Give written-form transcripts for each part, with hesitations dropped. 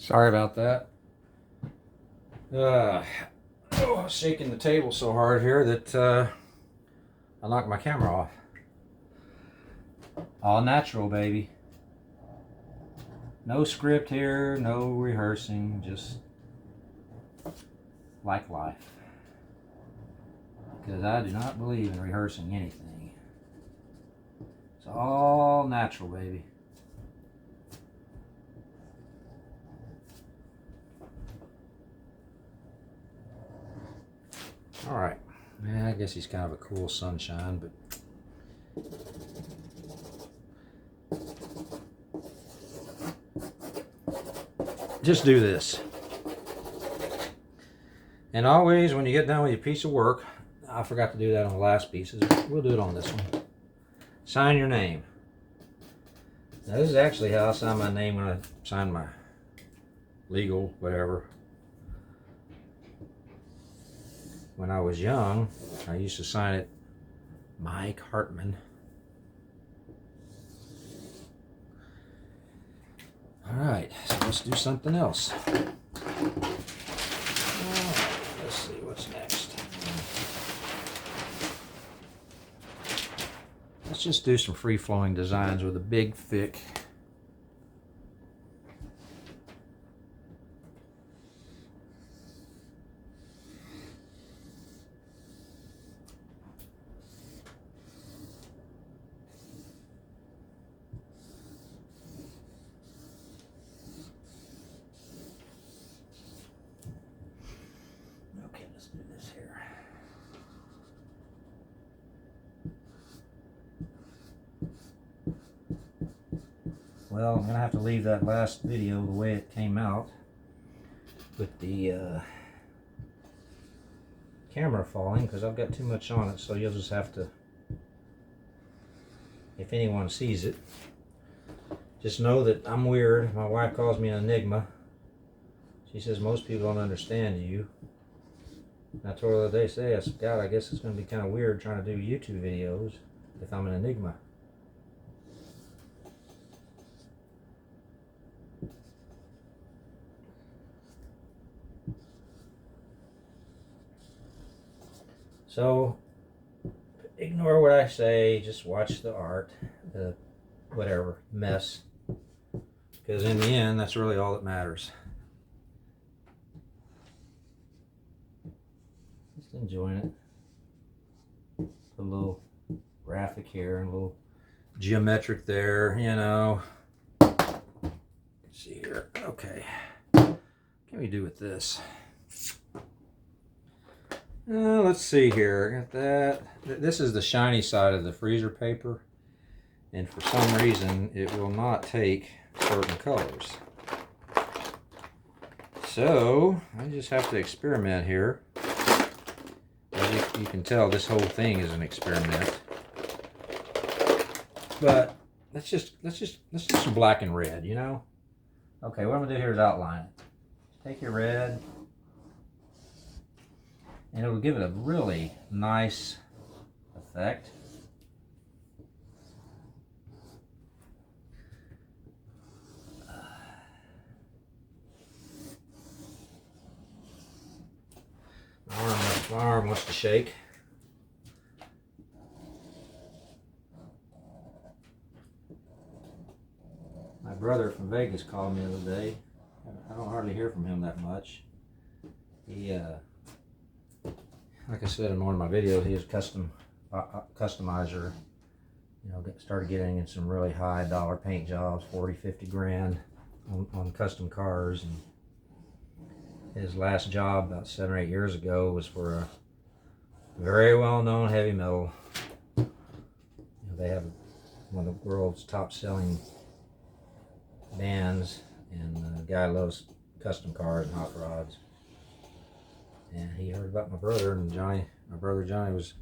Sorry about that. Shaking the table so hard here that I knocked my camera off. All natural, baby. No script here, no rehearsing, just like life. Because I do not believe in rehearsing anything. It's all natural, baby. All right. Yeah, I guess he's kind of a cool sunshine, but just do this. And always, when you get done with your piece of work, I forgot to do that on the last pieces. We'll do it on this one. Sign your name. Now, this is actually how I sign my name when I sign my legal, whatever. When I was young, I used to sign it Mike Hartman. All right, so let's do something else. Let's see what's next. Let's just do some free-flowing designs with a big, thick do this here. Well, I'm gonna have to leave that last video the way it came out with the camera falling because I've got too much on it, so you'll just have to, if anyone sees it, just know that I'm weird. My wife calls me an enigma. She says most people don't understand you. And I told her the other day, I said, God, I guess it's going to be kind of weird trying to do YouTube videos if I'm an enigma. So, ignore what I say, just watch the art, the whatever, mess. Because in the end, that's really all that matters. Just enjoying it. A little graphic here and a little geometric there, you know. Let's see here. Okay. What can we do with this? Let's see here. Got that. This is the shiny side of the freezer paper. And for some reason, it will not take certain colors. So, I just have to experiment here. As you can tell, this whole thing is an experiment. But let's do some black and red, you know? Okay, what I'm gonna do here is outline it. Take your red, and it will give it a really nice effect. My arm wants to shake. My brother from Vegas called me the other day. I don't hardly hear from him that much. He, like I said in one of my videos, he was customizer. You know, started getting in some really high dollar paint jobs, 40, 50 grand on custom cars. And his last job about 7 or 8 years ago was for a very well-known heavy metal. You know, they have one of the world's top-selling bands, and the guy loves custom cars and hot rods. And he heard about my brother, and my brother Johnny was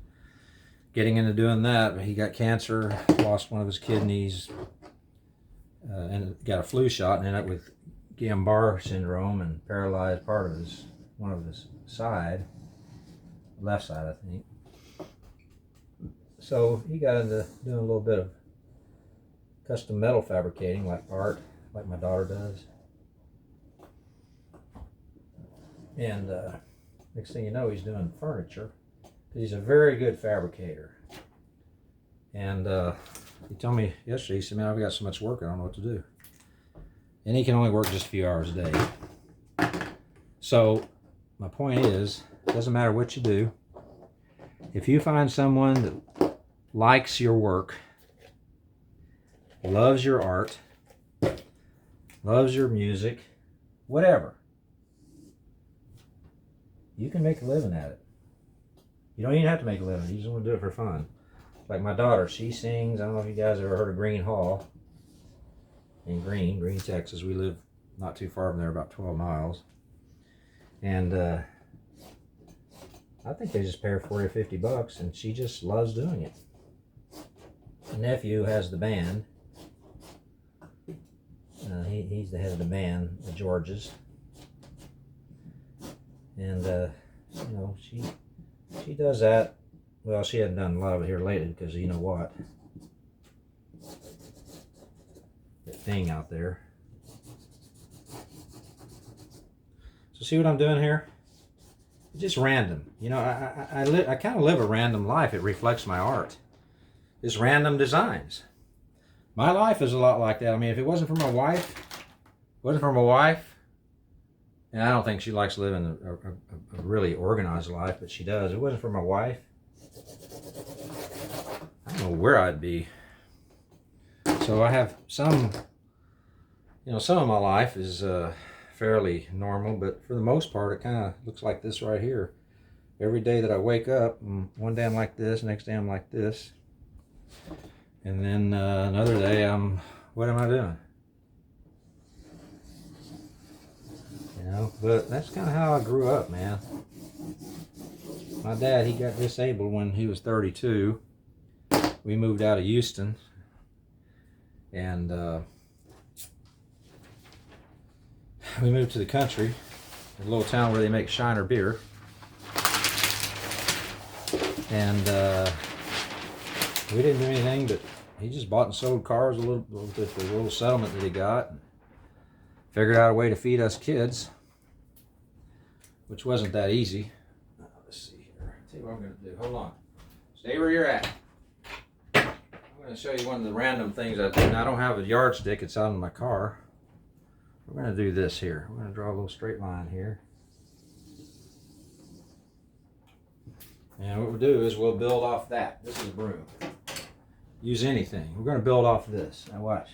getting into doing that, but he got cancer, lost one of his kidneys, and got a flu shot, and ended up with Guillain-Barré syndrome and paralyzed part of one of his side, left side, I think. So he got into doing a little bit of custom metal fabricating, like art, like my daughter does. And next thing you know, he's doing furniture. He's a very good fabricator. And he told me yesterday, he said, man, I've got so much work, I don't know what to do. And he can only work just a few hours a day. So my point is, it doesn't matter what you do. If you find someone that likes your work, loves your art, loves your music, whatever, you can make a living at it. You don't even have to make a living. You just want to do it for fun. Like my daughter, she sings. I don't know if you guys ever heard of Green Hall in Green, Texas. We live not too far from there, about 12 miles. And I think they just pay her 40 or 50 bucks, and she just loves doing it. My nephew has the band. He's the head of the band, the Georges. And, you know, she does that. Well, she hadn't done a lot of it here lately because you know what? That thing out there. So see what I'm doing here? It's just random. You know, I kind of live a random life. It reflects my art. It's random designs. My life is a lot like that. I mean, if it wasn't for my wife, and I don't think she likes living a really organized life, but she does. If it wasn't for my wife, I don't know where I'd be. So I have some, you know, some of my life is fairly normal, but for the most part, it kind of looks like this right here. Every day that I wake up, one day I'm like this, next day I'm like this. And then another day what am I doing? You know, but that's kind of how I grew up, man. My dad, he got disabled when he was 32. We moved out of Houston. And we moved to the country, a little town where they make Shiner beer. And we didn't do anything, but he just bought and sold cars with the little settlement that he got. And figured out a way to feed us kids, which wasn't that easy. Let's see here. I'll tell you what I'm going to do. Hold on. Stay where you're at. I'm going to show you one of the random things I do. Now, I don't have a yardstick. It's out in my car. We're going to do this here. We're going to draw a little straight line here. And what we'll do is we'll build off that. This is a broom. Use anything. We're going to build off this. Now watch.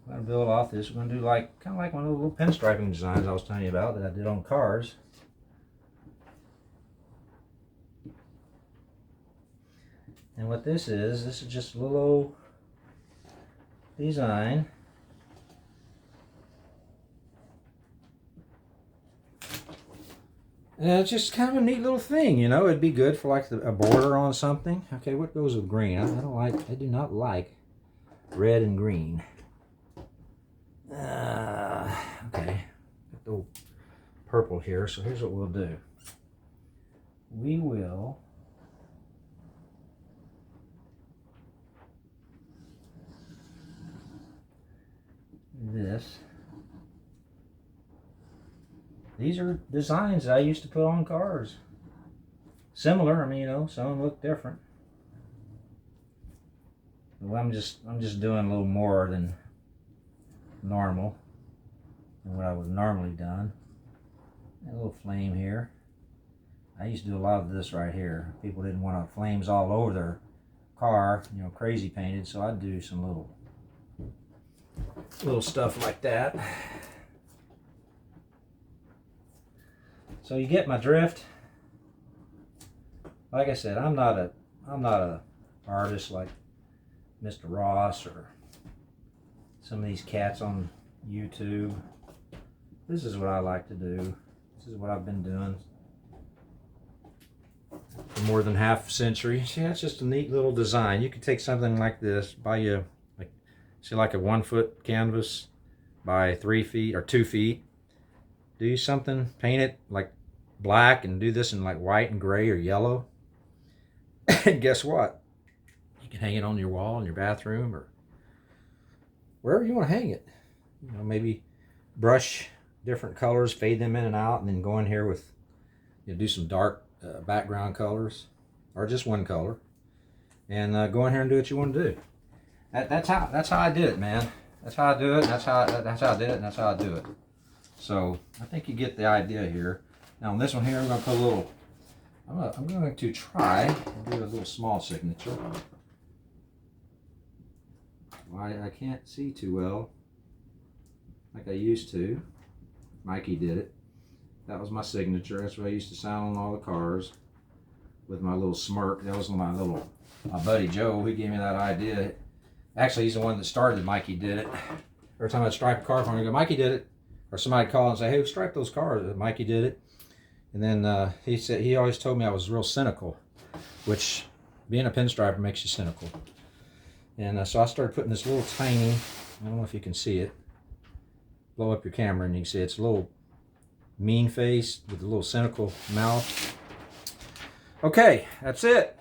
We're going to build off this. We're going to do like kind of like one of those little pinstriping designs I was telling you about that I did on cars. And what this is just a little design. And it's just kind of a neat little thing, you know. It'd be good for like a border on something. Okay, what goes with green? I do not like red and green. Okay, got the purple here. So here's what we'll do. We will this. These are designs that I used to put on cars. Similar, I mean, you know, some of them look different. Well, I'm just doing a little more than normal than what I would normally done. A little flame here. I used to do a lot of this right here. People didn't want flames all over their car, you know, crazy painted, so I'd do some little stuff like that. So you get my drift. Like I said, I'm not a artist like Mr. Ross or some of these cats on YouTube. This is what I like to do. This is what I've been doing for more than half a century. See, that's just a neat little design. You could take something like this, buy you like a 1 foot canvas by 3 feet or 2 feet. Do something, paint it like black and do this in like white and gray or yellow. And guess what? can hang it on your wall in your bathroom or wherever you want to hang it. You know, maybe brush different colors, fade them in and out, and then go in here with, you know, do some dark background colors or just one color, and go in here and do what you want to do. That's how I did it, man. That's how I do it. That's how I did it, and that's how I do it. So I think you get the idea here. Now on this one here, I'm going to put a little. I'm going to try and do a little small signature. I can't see too well like I used to. Mikey did it. That was my signature. That's what I used to sign on all the cars with my little smirk. That was my buddy Joe. He gave me that idea. Actually, he's the one that started. Mikey did it. Every time I'd stripe a car for him, I go, Mikey did it. Or somebody call and say, hey, who striped those cars? Mikey did it. And then he always told me I was real cynical, which being a pinstriper makes you cynical. And so I started putting this little tiny, I don't know if you can see it, blow up your camera and you can see it's a little mean face with a little cynical mouth. Okay, that's it.